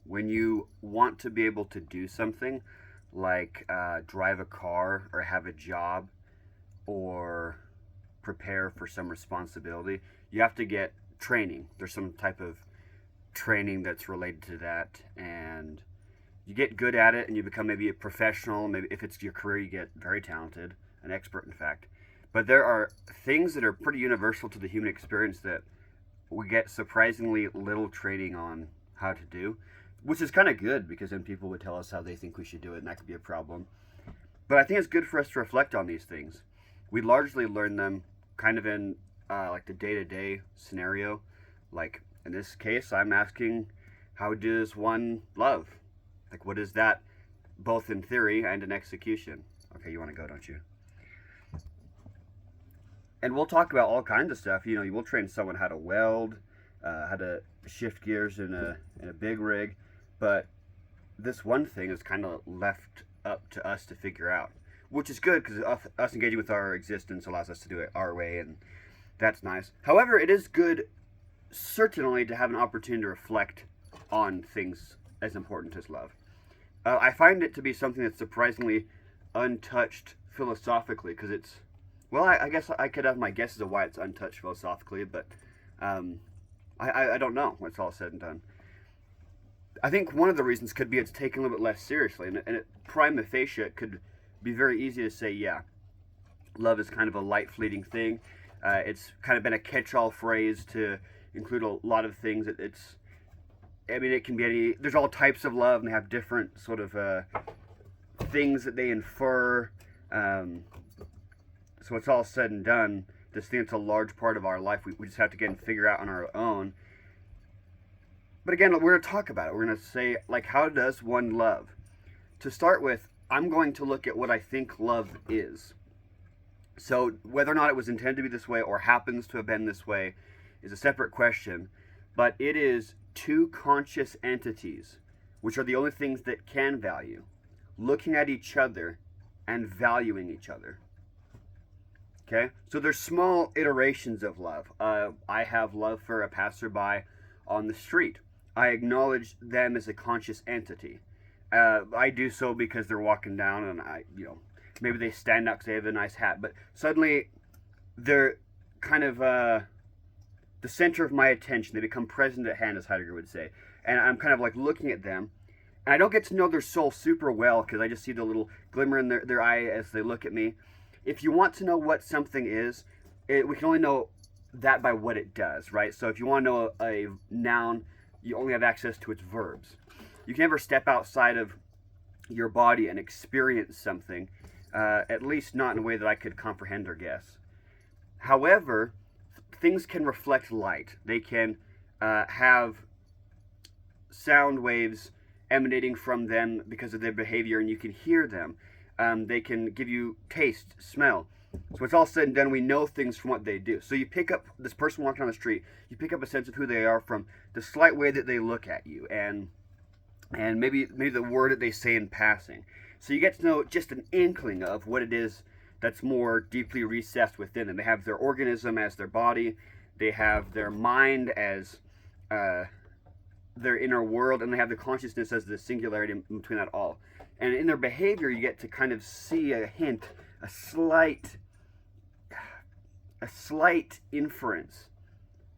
When you want to be able to do something like drive a car or have a job or prepare for some responsibility, you have to get training. There's some type of training that's related to that, and you get good at it and you become maybe a professional. Maybe if it's your career, you get very talented, an expert, in fact. But there are things that are pretty universal to the human experience that we get surprisingly little training on how to do, which is kind of good because then people would tell us how they think we should do it, and that could be a problem. But I think it's good for us to reflect on these things. We largely learn them kind of in like the day to day scenario. Like in this case, I'm asking, how does one love? Like, what is that, both in theory and in execution? Okay, you want to go, don't you? And we'll talk about all kinds of stuff. You know, we'll train someone how to weld, how to shift gears in a big rig, but this one thing is kind of left up to us to figure out, which is good because us engaging with our existence allows us to do it our way, and that's nice. However, it is good, certainly, to have an opportunity to reflect on things as important as love. I find it to be something that's surprisingly untouched philosophically because it's, well, I guess I could have my guesses of why it's untouched philosophically, but um, I don't know when it's all said and done. I think one of the reasons could be it's taken a little bit less seriously, and it, prima facie, it could be very easy to say, yeah, love is kind of a light, fleeting thing. It's kind of been a catch-all phrase to include a lot of things. I mean, it can be any. There's all types of love, and they have different sort of things that they infer. Um, so it's all said and done. This thing, it's a large part of our life. We just have to get and figure out on our own. But again, we're going to talk about it. We're going to say, like, how does one love? To start with, I'm going to look at what I think love is. So whether or not it was intended to be this way or happens to have been this way is a separate question. But it is two conscious entities, which are the only things that can value, looking at each other and valuing each other. Okay? So there's small iterations of love. I have love for a passerby on the street. I acknowledge them as a conscious entity. I do so because they're walking down and maybe they stand up because they have a nice hat, but suddenly they're kind of the center of my attention. They become present at hand, as Heidegger would say. And I'm kind of like looking at them. And I don't get to know their soul super well because I just see the little glimmer in their eye as they look at me. If you want to know what something is, we can only know that by what it does, right? So if you want to know a noun, you only have access to its verbs. You can never step outside of your body and experience something, at least not in a way that I could comprehend or guess. However, things can reflect light. They can have sound waves emanating from them because of their behavior, and you can hear them. They can give you taste, smell. So it's all said and done, we know things from what they do. So you pick up this person walking on the street, you pick up a sense of who they are from the slight way that they look at you, and maybe the word that they say in passing. So you get to know just an inkling of what it is that's more deeply recessed within them. They have their organism as their body, they have their mind as their inner world, and they have the consciousness as the singularity in between that all. And in their behavior, you get to kind of see a hint, a slight inference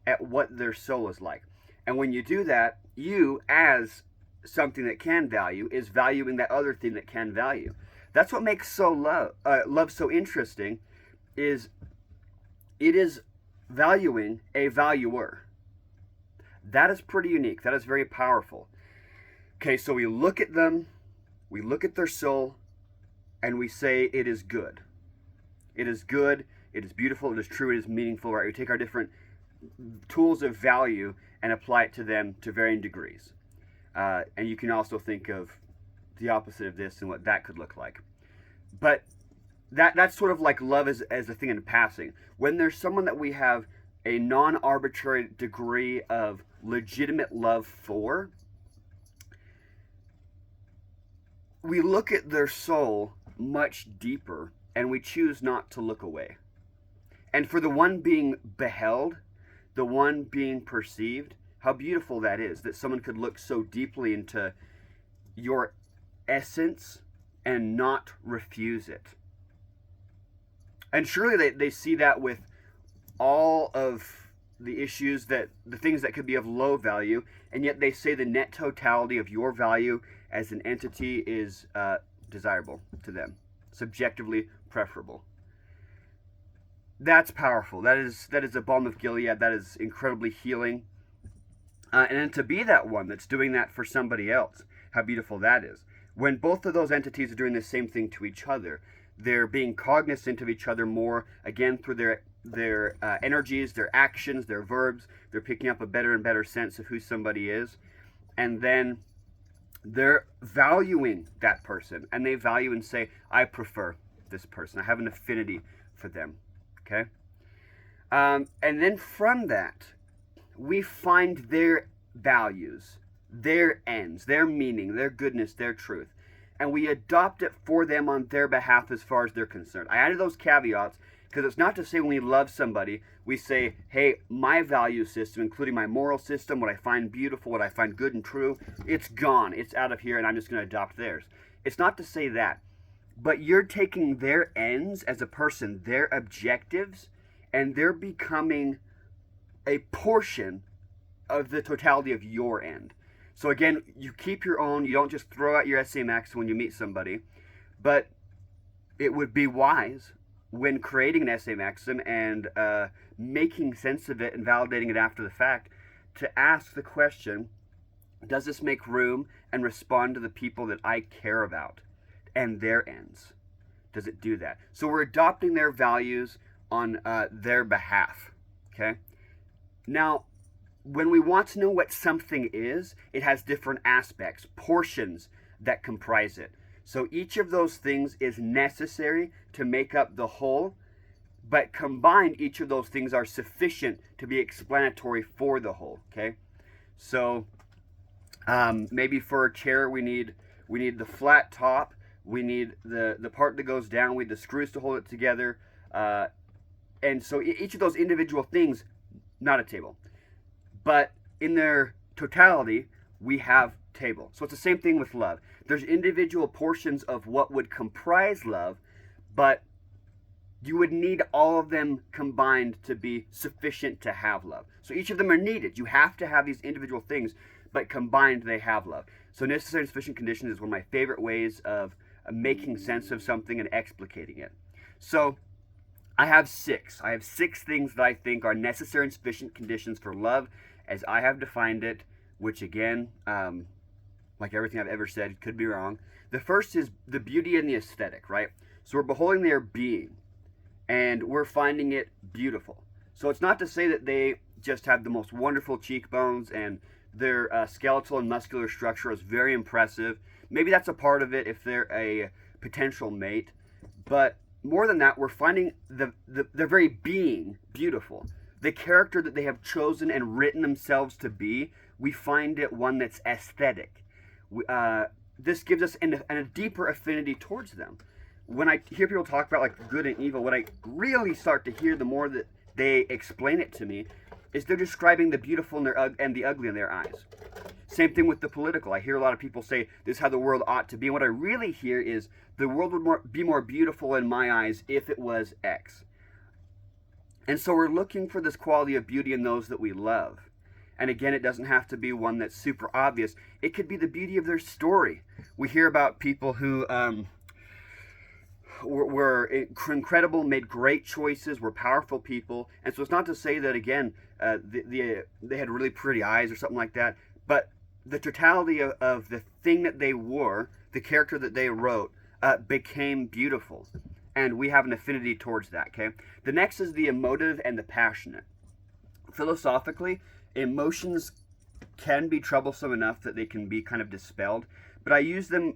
at what their soul is like. And when you do that, you, as something that can value, is valuing that other thing that can value. That's what makes love so interesting, is it is valuing a valuer. That is pretty unique. That is very powerful. Okay, so we look at them, we look at their soul, and we say it is good. It is good, it is beautiful, it is true, it is meaningful, right? We take our different tools of value and apply it to them to varying degrees. And you can also think of the opposite of this and what that could look like. But that's sort of like love as a thing in passing. When there's someone that we have a non-arbitrary degree of legitimate love for, we look at their soul much deeper and we choose not to look away. And for the one being beheld, the one being perceived, How beautiful that is, that someone could look so deeply into your essence and not refuse it. And surely they see that with all of the issues, that the things that could be of low value, and yet they say the net totality of your value as an entity is desirable to them, subjectively preferable. That's powerful. That is a balm of Gilead. That is incredibly healing. And then to be that one that's doing that for somebody else, how beautiful that is. When both of those entities are doing the same thing to each other, they're being cognizant of each other more, again, through their energies, their actions, their verbs. They're picking up a better and better sense of who somebody is. And then they're valuing that person. And they value and say, I prefer this person. I have an affinity for them. Okay? And then from that, we find their values, their ends, their meaning, their goodness, their truth. And we adopt it for them on their behalf as far as they're concerned. I added those caveats because it's not to say when we love somebody, we say, hey, my value system, including my moral system, what I find beautiful, what I find good and true, it's gone. It's out of here, and I'm just going to adopt theirs. It's not to say that. But you're taking their ends as a person, their objectives, and they're becoming a portion of the totality of your end. So again, you keep your own. You don't just throw out your SA Max when you meet somebody. But it would be wise when creating an SA Maxim and making sense of it and validating it after the fact to ask the question, does this make room and respond to the people that I care about and their ends? Does it do that? So we're adopting their values on their behalf. Okay? Now, when we want to know what something is, it has different aspects, portions that comprise it. So each of those things is necessary to make up the whole, but combined, each of those things are sufficient to be explanatory for the whole. Okay? So maybe for a chair, we need the flat top, we need the part that goes down, we need the screws to hold it together, and so each of those individual things, not a table. But in their totality, we have table. So it's the same thing with love. There's individual portions of what would comprise love, but you would need all of them combined to be sufficient to have love. So each of them are needed. You have to have these individual things, but combined they have love. So necessary and sufficient conditions is one of my favorite ways of making sense of something and explicating it. So I have six things that I think are necessary and sufficient conditions for love as I have defined it, which again, like everything I've ever said, could be wrong. The first is the beauty and the aesthetic, right? So we're beholding their being, and we're finding it beautiful. So it's not to say that they just have the most wonderful cheekbones and their skeletal and muscular structure is very impressive. Maybe that's a part of it if they're a potential mate. But more than that, we're finding their very being beautiful. The character that they have chosen and written themselves to be, we find it one that's aesthetic. This gives us a deeper affinity towards them. When I hear people talk about like good and evil, what I really start to hear the more that they explain it to me is they're describing the beautiful and the ugly in their eyes. Same thing with the political. I hear a lot of people say this is how the world ought to be. And what I really hear is the world would be more beautiful in my eyes if it was X. And so we're looking for this quality of beauty in those that we love. And again, it doesn't have to be one that's super obvious. It could be the beauty of their story. We hear about people who were incredible, made great choices, were powerful people. And so it's not to say that, again, they had really pretty eyes or something like that. But the totality of the thing that they wore, the character that they wrote, became beautiful. And we have an affinity towards that, okay? The next is the emotive and the passionate. Philosophically, emotions can be troublesome enough that they can be kind of dispelled, but I use them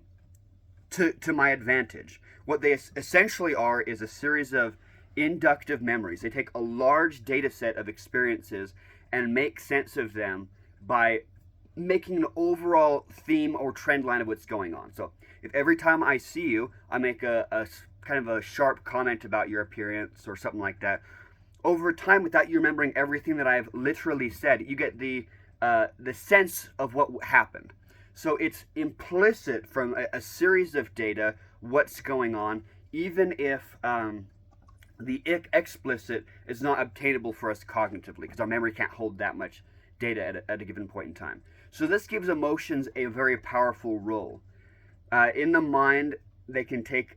to my advantage. What they essentially are is a series of inductive memories. They take a large data set of experiences and make sense of them by making an overall theme or trend line of what's going on. So if every time I see you, I make a kind of a sharp comment about your appearance or something like that, over time, without you remembering everything that I've literally said, you get the the sense of what happened. So it's implicit from a series of data what's going on, even if the explicit is not obtainable for us cognitively, because our memory can't hold that much data at a given point in time. So this gives emotions a very powerful role. In the mind, they can take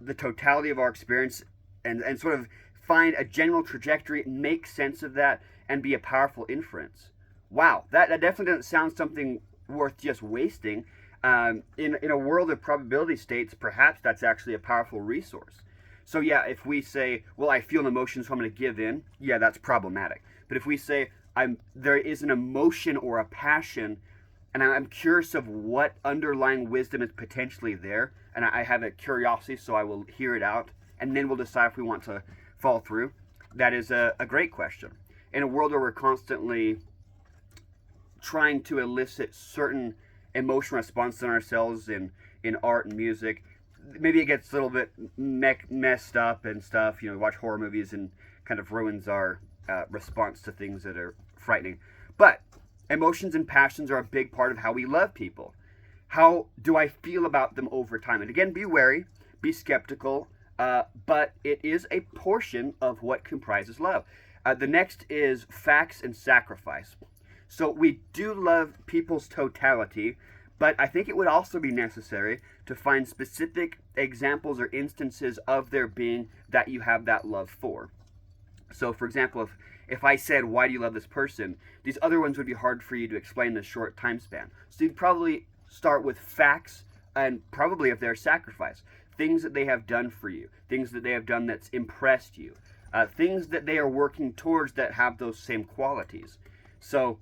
the totality of our experience and sort of find a general trajectory, make sense of that, and be a powerful inference. Wow, that definitely doesn't sound something worth just wasting. In a world of probability states, perhaps that's actually a powerful resource. So yeah, if we say, well, I feel an emotion, so I'm going to give in, yeah, that's problematic. But if we say, there is an emotion or a passion, and I'm curious of what underlying wisdom is potentially there, and I have a curiosity, so I will hear it out, and then we'll decide if we want to follow through. That is a great question. In a world where we're constantly trying to elicit certain emotional responses in ourselves in art and music, maybe it gets a little bit messed up and stuff. You know, we watch horror movies and kind of ruins our response to things that are frightening. But emotions and passions are a big part of how we love people. How do I feel about them over time? And again, be wary, be skeptical, but it is a portion of what comprises love. The next is facts and sacrifice. So we do love people's totality, but I think it would also be necessary to find specific examples or instances of their being that you have that love for. So, for example, if I said, why do you love this person? These other ones would be hard for you to explain in a short time span. So you'd probably start with facts and probably of their sacrifice. Things that they have done for you. Things that they have done that's impressed you. Things that they are working towards that have those same qualities. So,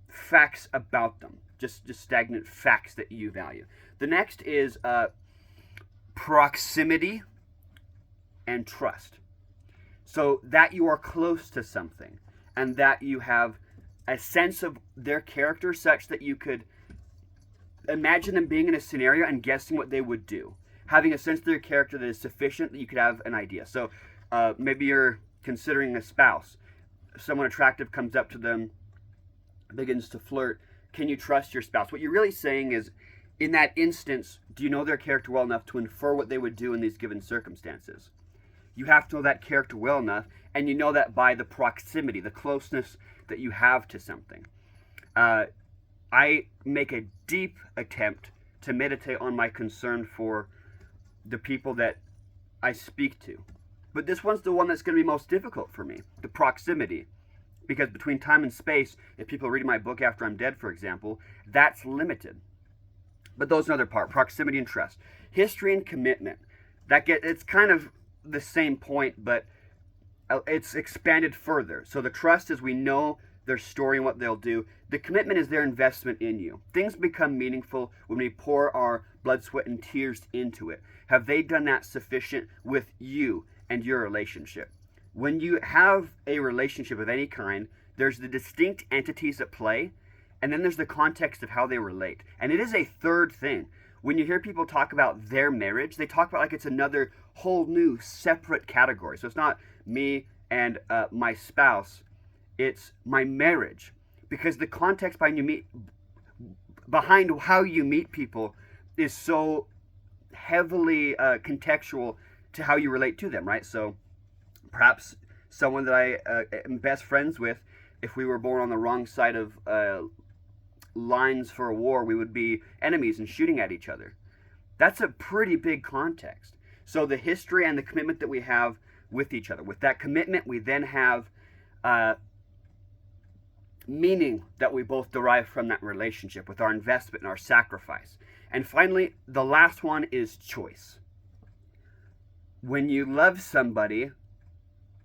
facts about them. Just stagnant facts that you value. The next is proximity and trust. So that you are close to something and that you have a sense of their character such that you could imagine them being in a scenario and guessing what they would do. Having a sense of their character that is sufficient that you could have an idea. So maybe you're considering a spouse. Someone attractive comes up to them, begins to flirt. Can you trust your spouse? What you're really saying is, in that instance, do you know their character well enough to infer what they would do in these given circumstances? You have to know that character well enough, and you know that by the proximity, the closeness that you have to something. I make a deep attempt to meditate on my concern for the people that I speak to. But this one's the one that's going to be most difficult for me, the proximity. Because between time and space, if people are reading my book after I'm dead, for example, that's limited. But those another part, proximity and trust. History and commitment. It's kind of the same point, but it's expanded further. So the trust is we know their story and what they'll do. The commitment is their investment in you. Things become meaningful when we pour our blood, sweat, and tears into it. Have they done that sufficient with you and your relationship? When you have a relationship of any kind, there's the distinct entities at play, and then there's the context of how they relate. And it is a third thing. When you hear people talk about their marriage, they talk about like it's another whole new separate category. So it's not me and my spouse, it's my marriage. Because the context behind how you meet people is so heavily contextual to how you relate to them, right? So perhaps someone that I am best friends with, if we were born on the wrong side of lines for a war, we would be enemies and shooting at each other. That's a pretty big context. So the history and the commitment that we have with each other. With that commitment, we then have meaning that we both derive from that relationship with our investment and our sacrifice. And finally, the last one is choice. When you love somebody,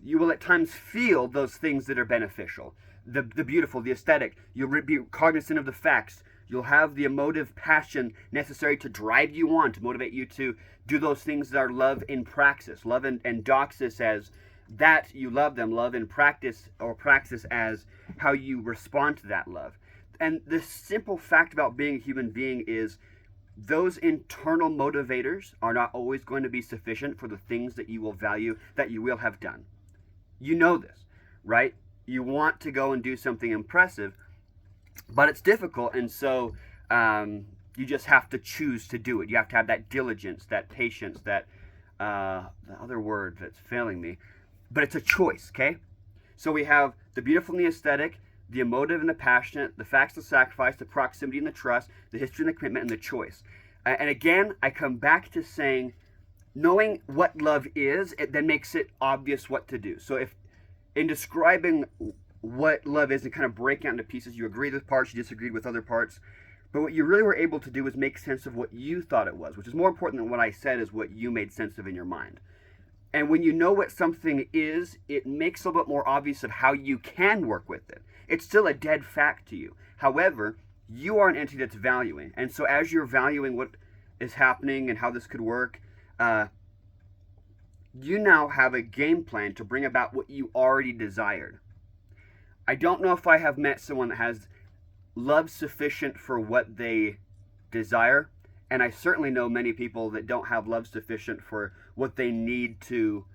you will at times feel those things that are beneficial. The beautiful, the aesthetic. You'll be cognizant of the facts. You'll have the emotive passion necessary to drive you on, to motivate you to do those things that are love in praxis. Love and doxis as that you love them. Love in practice or praxis as how you respond to that love. And the simple fact about being a human being is those internal motivators are not always going to be sufficient for the things that you will value, that you will have done. You know this, right? you want to go and do something impressive, but it's difficult, and so you just have to choose to do it. You have to have that diligence, that patience, that the other word that's failing me, but it's a choice, okay? So we have the beautiful and the aesthetic, the emotive and the passionate, the facts and the sacrifice, the proximity and the trust, the history and the commitment, and the choice. And again, I come back to saying, knowing what love is, it then makes it obvious what to do. So if in describing what love is and kind of breaking out into pieces, you agreed with parts, you disagreed with other parts, but what you really were able to do is make sense of what you thought it was, which is more important than what I said is what you made sense of in your mind. And when you know what something is, it makes a little bit more obvious of how you can work with it. It's still a dead fact to you. However, you are an entity that's valuing. And so as you're valuing what is happening and how this could work, you now have a game plan to bring about what you already desired. I don't know if I have met someone that has love sufficient for what they desire, and I certainly know many people that don't have love sufficient for what they need to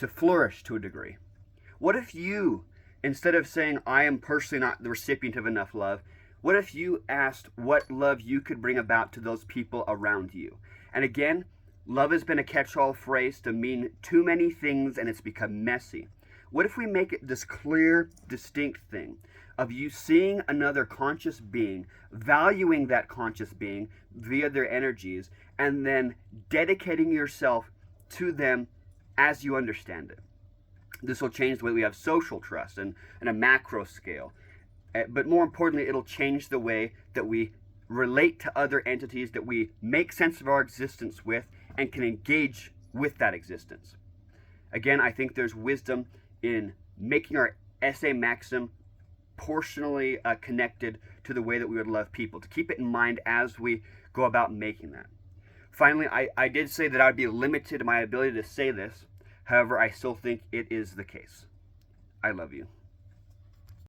flourish to a degree. What if you, instead of saying, I am personally not the recipient of enough love, what if you asked what love you could bring about to those people around you? And again, love has been a catch-all phrase to mean too many things, and it's become messy. What if we make it this clear, distinct thing of you seeing another conscious being, valuing that conscious being via their energies, and then dedicating yourself to them as you understand it? This will change the way we have social trust and a macro scale. But more importantly, it'll change the way that we relate to other entities, that we make sense of our existence with, and can engage with that existence. Again, I think there's wisdom in making our essay maxim proportionally connected to the way that we would love people, to keep it in mind as we go about making that. Finally, I did say that I would be limited in my ability to say this. However, I still think it is the case. I love you.